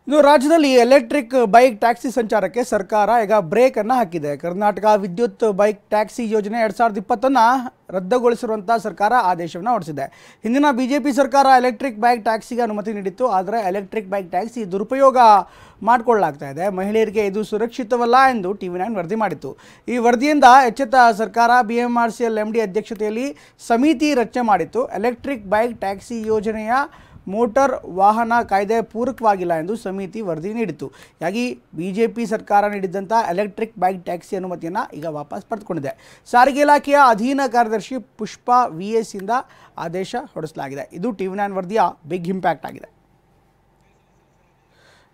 ಇನ್ನು ರಾಜ್ಯದಲ್ಲಿ electric bike taxi ಸಂಚಾರಕ್ಕೆ ಸರ್ಕಾರ ಈಗ ಬ್ರೇಕ್ ಅನ್ನು ಹಾಕಿದೆ. ಕರ್ನಾಟಕ ವಿದ್ಯುತ್ ಬೈಕ್ ಟ್ಯಾಕ್ಸಿ ಯೋಜನೆ 2020 ರದ್ದುಗೊಳಿಸಿರುವಂಥ ಸರ್ಕಾರ ಆದೇಶವನ್ನು ಹೊರಡಿಸಿದೆ. ಹಿಂದಿನ ಬಿಜೆಪಿ ಸರ್ಕಾರ ಎಲೆಕ್ಟ್ರಿಕ್ ಬೈಕ್ ಟ್ಯಾಕ್ಸಿಗೆ ಅನುಮತಿ ನೀಡಿತ್ತು. ಆದರೆ ಎಲೆಕ್ಟ್ರಿಕ್ ಬೈಕ್ ಟ್ಯಾಕ್ಸಿ ದುರುಪಯೋಗ ಮಾಡಿಕೊಳ್ಳಲಾಗ್ತಾ ಇದೆ, ಮಹಿಳೆಯರಿಗೆ ಇದು ಸುರಕ್ಷಿತವಲ್ಲ ಎಂದು TV9 ವರದಿ ಮಾಡಿತ್ತು. ಈ ವರದಿಯಿಂದ ಎಚ್ಚೆತ್ತ ಸರ್ಕಾರ BMRCL MD ಅಧ್ಯಕ್ಷತೆಯಲ್ಲಿ ಸಮಿತಿ ರಚನೆ ಮಾಡಿತ್ತು. ಎಲೆಕ್ಟ್ರಿಕ್ ಬೈಕ್ ಟ್ಯಾಕ್ಸಿ ಯೋಜನೆಯ ಮೋಟಾರ್ ವಾಹನ ಕಾಯ್ದೆ ಪೂರಕವಾಗಿಲ್ಲ ಎಂದು ಸಮಿತಿ ವರದಿ ನೀಡಿತು. ಹೀಗಾಗಿ ಬಿಜೆಪಿ ಸರ್ಕಾರ ನೀಡಿದಂಥ ಎಲೆಕ್ಟ್ರಿಕ್ ಬೈಕ್ ಟ್ಯಾಕ್ಸಿ ಅನುಮತಿಯನ್ನು ಈಗ ವಾಪಸ್ ಪಡೆದುಕೊಂಡಿದೆ. ಸಾರಿಗೆ ಇಲಾಖೆಯ ಅಧೀನ ಕಾರ್ಯದರ್ಶಿ ಪುಷ್ಪಾ VS ಇಂದ ಆದೇಶ ಹೊರಡಿಸಲಾಗಿದೆ. ಇದು TV9 ವರದಿಯ ಬಿಗ್ ಇಂಪ್ಯಾಕ್ಟ್ ಆಗಿದೆ.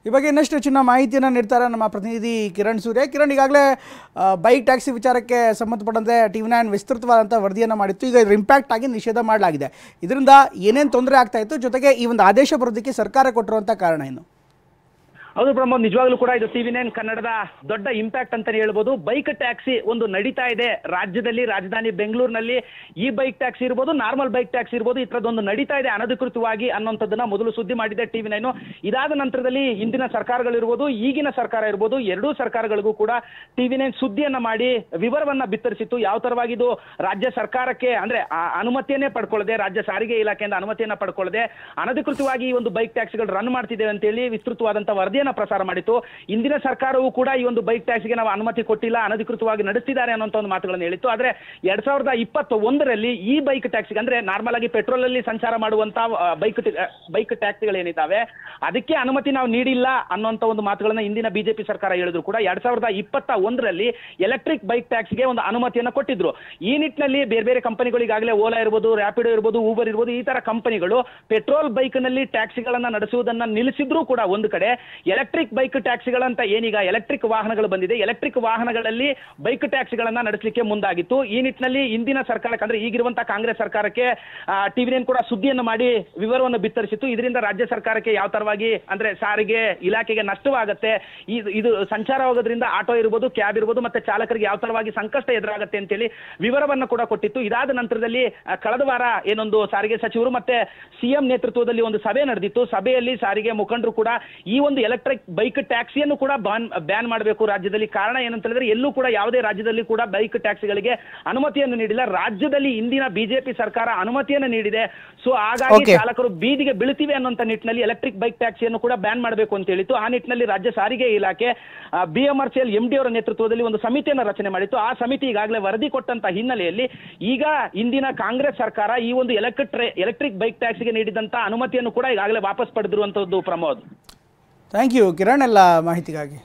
ಈ ಬಗ್ಗೆ ಇನ್ನಷ್ಟು ಹೆಚ್ಚಿನ ಮಾಹಿತಿಯನ್ನು ನೀಡ್ತಾರೆ ನಮ್ಮ ಪ್ರತಿನಿಧಿ ಕಿರಣ್ ಸೂರ್ಯ. ಕಿರಣ್, ಈಗಾಗಲೇ ಬೈಕ್ ಟ್ಯಾಕ್ಸಿ ವಿಚಾರಕ್ಕೆ ಸಂಬಂಧಪಟ್ಟಂತೆ TV9 ವಿಸ್ತೃತವಾದಂಥ ವರದಿಯನ್ನು ಮಾಡಿತ್ತು. ಈಗ ಇದರ ಇಂಪ್ಯಾಕ್ಟ್ ಆಗಿ ನಿಷೇಧ ಮಾಡಲಾಗಿದೆ. ಇದರಿಂದ ಏನೇನು ತೊಂದರೆ ಆಗ್ತಾ ಇತ್ತು, ಜೊತೆಗೆ ಈ ಒಂದು ಆದೇಶ ಬರೋದಕ್ಕೆ ಸರ್ಕಾರ ಕೊಟ್ಟಿರುವಂಥ ಕಾರಣ ಏನು? ಹೌದು ಪ್ರಮೋದ್, ನಿಜವಾಗ್ಲೂ ಕೂಡ ಇದು TV9 ಕನ್ನಡದ ದೊಡ್ಡ ಇಂಪ್ಯಾಕ್ಟ್ ಅಂತಾನೆ ಹೇಳ್ಬೋದು. ಬೈಕ್ ಟ್ಯಾಕ್ಸಿ ಒಂದು ನಡೀತಾ ಇದೆ ರಾಜ್ಯದಲ್ಲಿ. ರಾಜಧಾನಿ ಬೆಂಗಳೂರಿನಲ್ಲಿ ಈ ಬೈಕ್ ಟ್ಯಾಕ್ಸಿ ಇರ್ಬೋದು, ನಾರ್ಮಲ್ ಬೈಕ್ ಟ್ಯಾಕ್ಸಿ ಇರ್ಬೋದು, ಈ ತರದೊಂದು ನಡೀತಾ ಇದೆ ಅನಧಿಕೃತವಾಗಿ ಅನ್ನೋಂಥದ್ದನ್ನ ಮೊದಲು ಸುದ್ದಿ ಮಾಡಿದೆ TV9. ಇದಾದ ನಂತರದಲ್ಲಿ ಹಿಂದಿನ ಸರ್ಕಾರಗಳಿರ್ಬೋದು, ಈಗಿನ ಸರ್ಕಾರ ಇರ್ಬೋದು, ಎರಡೂ ಸರ್ಕಾರಗಳಿಗೂ ಕೂಡ TV9 ಸುದ್ದಿಯನ್ನ ಮಾಡಿ ವಿವರವನ್ನ ಬಿತ್ತರಿಸಿತ್ತು. ಯಾವ ತರವಾಗಿ ಇದು ರಾಜ್ಯ ಸರ್ಕಾರಕ್ಕೆ ಅಂದ್ರೆ ಅನುಮತಿಯನ್ನೇ ಪಡ್ಕೊಳ್ಳದೆ, ರಾಜ್ಯ ಸಾರಿಗೆ ಇಲಾಖೆಯಿಂದ ಅನುಮತಿಯನ್ನ ಪಡ್ಕೊಳ್ಳದೆ ಅನಧಿಕೃತವಾಗಿ ಈ ಒಂದು ಬೈಕ್ ಟ್ಯಾಕ್ಸಿಗಳು ರನ್ ಮಾಡ್ತಿದ್ದೇವೆ ಅಂತ ಹೇಳಿ ವಿಸ್ತೃತವಾದಂತಹ ವರದಿಯನ್ನ ಪ್ರಸಾರ ಮಾಡಿತ್ತು. ಇಂದಿನ ಸರ್ಕಾರವು ಕೂಡ ಈ ಒಂದು ಬೈಕ್ ಟ್ಯಾಕ್ಸಿಗೆ ನಾವು ಅನುಮತಿ ಕೊಟ್ಟಿಲ್ಲ, ಅನಧಿಕೃತವಾಗಿ ನಡೆಸ್ತಿದ್ದಾರೆ ಅನ್ನೋ ಒಂದು ಮಾತುಗಳನ್ನು ಹೇಳಿತ್ತು. ಆದ್ರೆ 2021ರಲ್ಲಿ ಈ ಬೈಕ್ ಟ್ಯಾಕ್ಸಿಗೆ ಅಂದ್ರೆ ನಾರ್ಮಲ್ ಆಗಿ ಪೆಟ್ರೋಲ್ ಅಲ್ಲಿ ಸಂಚಾರ ಮಾಡುವಂತಹ ಬೈಕ್ ಟ್ಯಾಕ್ಸಿಗಳೇನಿದ್ದಾವೆ ಅದಕ್ಕೆ ಅನುಮತಿ ನಾವು ನೀಡಿಲ್ಲ ಅನ್ನೋಂಥ ಒಂದು ಮಾತುಗಳನ್ನ ಇಂದಿನ ಬಿಜೆಪಿ ಸರ್ಕಾರ ಹೇಳಿದ್ರು ಕೂಡ 2021ರಲ್ಲಿ ಎಲೆಕ್ಟ್ರಿಕ್ ಬೈಕ್ ಟ್ಯಾಕ್ಸಿಗೆ ಒಂದು ಅನುಮತಿಯನ್ನು ಕೊಟ್ಟಿದ್ರು. ಈ ನಿಟ್ಟಿನಲ್ಲಿ ಬೇರೆ ಬೇರೆ ಕಂಪನಿಗಳಿಗಾಗಲೇ ಓಲಾ ಇರ್ಬೋದು, ರ್ಯಾಪಿಡೋ ಇರ್ಬೋದು, ಊಬರ್ ಇರ್ಬೋದು, ಈ ತರ ಕಂಪನಿಗಳು ಪೆಟ್ರೋಲ್ ಬೈಕ್ ನಲ್ಲಿ ಟ್ಯಾಕ್ಸಿಗಳನ್ನ ನಡೆಸುವುದನ್ನ ನಿಲ್ಲಿಸಿದ್ರು ಕೂಡ ಒಂದು ಕಡೆ ಎಲೆಕ್ಟ್ರಿಕ್ ಬೈಕ್ ಟ್ಯಾಕ್ಸಿಗಳಂತ ಏನೀಗ ಎಲೆಕ್ಟ್ರಿಕ್ ವಾಹನಗಳು ಬಂದಿದೆ, ಎಲೆಕ್ಟ್ರಿಕ್ ವಾಹನಗಳಲ್ಲಿ ಬೈಕ್ ಟ್ಯಾಕ್ಸಿಗಳನ್ನ ನಡೆಸಲಿಕ್ಕೆ ಮುಂದಾಗಿತ್ತು. ಈ ನಿಟ್ಟಿನಲ್ಲಿ ಇಂದಿನ ಸರ್ಕಾರಕ್ಕೆ ಅಂದ್ರೆ ಈಗಿರುವಂತಹ ಕಾಂಗ್ರೆಸ್ ಸರ್ಕಾರಕ್ಕೆ TV9 ಕೂಡ ಸುದ್ದಿಯನ್ನು ಮಾಡಿ ವಿವರವನ್ನು ಬಿತ್ತರಿಸಿತ್ತು. ಇದರಿಂದ ರಾಜ್ಯ ಸರ್ಕಾರಕ್ಕೆ ಯಾವ ತರವಾಗಿ ಅಂದ್ರೆ ಸಾರಿಗೆ ಇಲಾಖೆಗೆ ನಷ್ಟವಾಗುತ್ತೆ, ಇದು ಸಂಚಾರ ಹೋಗೋದ್ರಿಂದ ಆಟೋ ಇರ್ಬೋದು, ಕ್ಯಾಬ್ ಇರ್ಬೋದು, ಮತ್ತೆ ಚಾಲಕರಿಗೆ ಯಾವ ತರವಾಗಿ ಸಂಕಷ್ಟ ಎದುರಾಗುತ್ತೆ ಅಂತೇಳಿ ವಿವರವನ್ನು ಕೂಡ ಕೊಟ್ಟಿತ್ತು. ಇದಾದ ನಂತರದಲ್ಲಿ ಕಳೆದ ವಾರ ಏನೊಂದು ಸಾರಿಗೆ ಸಚಿವರು ಮತ್ತೆ CM ನೇತೃತ್ವದಲ್ಲಿ ಒಂದು ಸಭೆ ನಡೆದಿತ್ತು. ಸಭೆಯಲ್ಲಿ ಸಾರಿಗೆ ಮುಖಂಡರು ಕೂಡ ಈ ಒಂದು ಎಲೆಕ್ಟ್ರಿಕ್ ಬೈಕ್ ಟ್ಯಾಕ್ಸಿಯನ್ನು ಕೂಡ ಬ್ಯಾನ್ ಮಾಡಬೇಕು ರಾಜ್ಯದಲ್ಲಿ. ಕಾರಣ ಏನಂತ ಹೇಳಿದ್ರೆ ಎಲ್ಲೂ ಕೂಡ ಯಾವುದೇ ರಾಜ್ಯದಲ್ಲಿ ಕೂಡ ಬೈಕ್ ಟ್ಯಾಕ್ಸಿಗಳಿಗೆ ಅನುಮತಿಯನ್ನು ನೀಡಿಲ್ಲ. ರಾಜ್ಯದಲ್ಲಿ ಇಂದಿನ ಬಿಜೆಪಿ ಸರ್ಕಾರ ಅನುಮತಿಯನ್ನು ನೀಡಿದೆ. ಸೊ ಹಾಗಾಗಿ ಚಾಲಕರು ಬೀದಿಗೆ ಬೀಳ್ತಿವೆ ಅನ್ನುವಂತ ನಿಟ್ಟಿನಲ್ಲಿ ಎಲೆಕ್ಟ್ರಿಕ್ ಬೈಕ್ ಟ್ಯಾಕ್ಸಿಯನ್ನು ಕೂಡ ಬ್ಯಾನ್ ಮಾಡಬೇಕು ಅಂತ ಹೇಳಿತ್ತು. ಆ ನಿಟ್ಟಿನಲ್ಲಿ ರಾಜ್ಯ ಸಾರಿಗೆ ಇಲಾಖೆ BMRCL MD ಅವರ ನೇತೃತ್ವದಲ್ಲಿ ಒಂದು ಸಮಿತಿಯನ್ನು ರಚನೆ ಮಾಡಿತ್ತು. ಆ ಸಮಿತಿ ಈಗಾಗಲೇ ವರದಿ ಕೊಟ್ಟಂತ ಹಿನ್ನೆಲೆಯಲ್ಲಿ ಈಗ ಇಂದಿನ ಕಾಂಗ್ರೆಸ್ ಸರ್ಕಾರ ಈ ಒಂದು ಎಲೆಕ್ಟ್ರಿಕ್ ಬೈಕ್ ಟ್ಯಾಕ್ಸಿಗೆ ನೀಡಿದಂತ ಅನುಮತಿಯನ್ನು ಕೂಡ ಈಗಾಗಲೇ ವಾಪಸ್ ಪಡೆದಿರುವಂತದ್ದು. ಪ್ರಮೋದ್, ಥ್ಯಾಂಕ್ ಯು ಕಿರಣ್ ಎಲ್ಲ ಮಾಹಿತಿಗಾಗಿ.